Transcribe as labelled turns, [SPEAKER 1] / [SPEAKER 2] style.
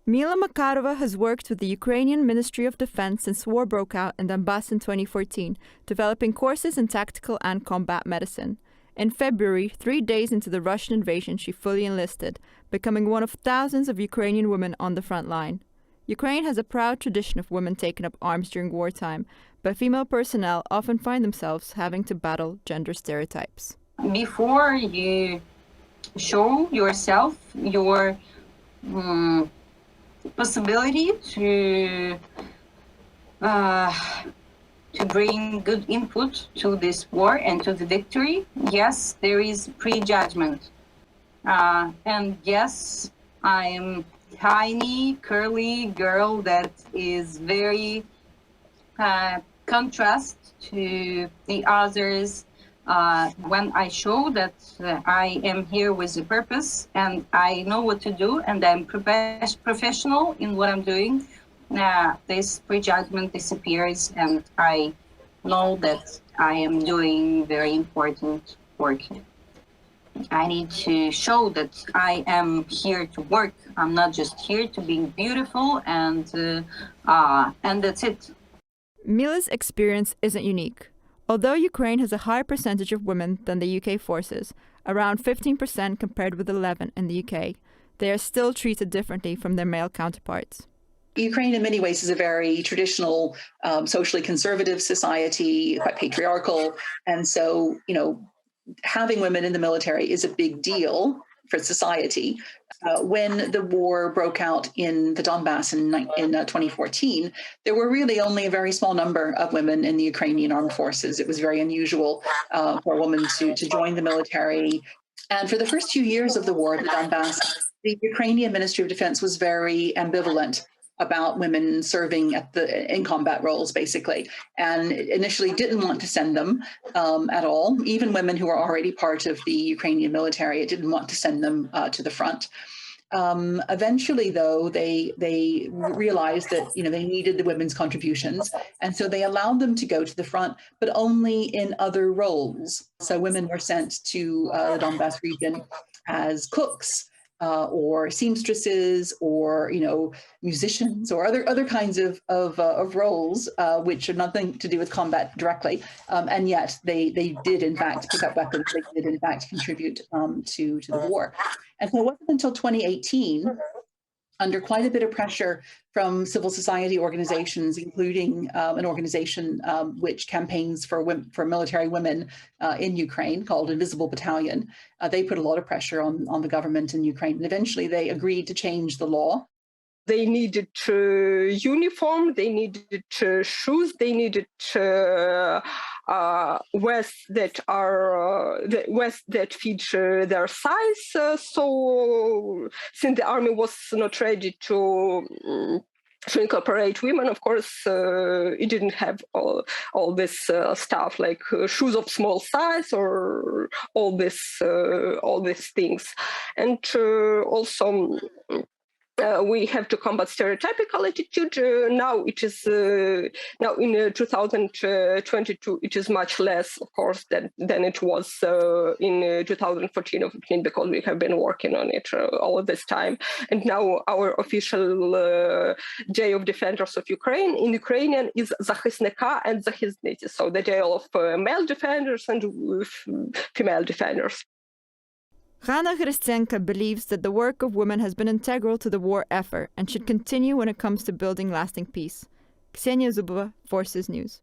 [SPEAKER 1] Mila Makarova has worked with the Ukrainian Ministry of Defense since war broke out in Donbass in 2014, developing courses in tactical and combat medicine. In February, 3 days into the Russian invasion, she fully enlisted, becoming one of thousands of Ukrainian women on the front line. Ukraine has a proud tradition of women taking up arms during wartime, but female personnel often find themselves having to battle gender stereotypes.
[SPEAKER 2] Before you show yourself your possibility to bring good input to this war and to the victory, yes, there is prejudgment. And yes, I am tiny, curly girl that is very contrast to the others. When I show that I am here with a purpose and I know what to do and I'm professional in what I'm doing, this prejudgment disappears and I know that I am doing very important work. I need to show that I am here to work. I'm not just here to be beautiful and that's it.
[SPEAKER 1] Mila's experience isn't unique. Although Ukraine has a higher percentage of women than the UK forces, around 15% compared with 11% in the UK, they are still treated differently from their male counterparts.
[SPEAKER 3] Ukraine in many ways is a very traditional, socially conservative society, quite patriarchal. And so, having women in the military is a big deal for society. When the war broke out in the Donbass in 2014, there were really only a very small number of women in the Ukrainian armed forces. It was very unusual for a woman to join the military. And for the first few years of the war in the Donbass, the Ukrainian Ministry of Defense was very ambivalent about women serving in combat roles, basically, and initially didn't want to send them at all. Even women who were already part of the Ukrainian military, it didn't want to send them to the front. Eventually, though, they realized that they needed the women's contributions, and so they allowed them to go to the front, but only in other roles. So women were sent to the Donbass region as cooks, or seamstresses, or musicians, or other kinds of roles, which are nothing to do with combat directly, and yet they did in fact pick up weapons. They did in fact contribute to the war. And so it wasn't until 2018, under quite a bit of pressure from civil society organizations, including an organization which campaigns for military women in Ukraine called Invisible Battalion. They put a lot of pressure on the government in Ukraine, and eventually they agreed to change the law.
[SPEAKER 4] They needed uniform, they needed shoes, they needed vests that fit their size. So since the army was not ready to incorporate women, of course, it didn't have all this stuff like shoes of small size or all these things, and also. We have to combat stereotypical attitude. Now it is now in 2022 it is much less, of course, than it was in 2014 or 15, because we have been working on it all of this time. And now our official Day of Defenders of Ukraine in Ukrainian is Захисника and Захисниці, so the day of male defenders and female defenders.
[SPEAKER 1] Rana Hristenka believes that the work of women has been integral to the war effort and should continue when it comes to building lasting peace. Ksenia Zubova, Forces News.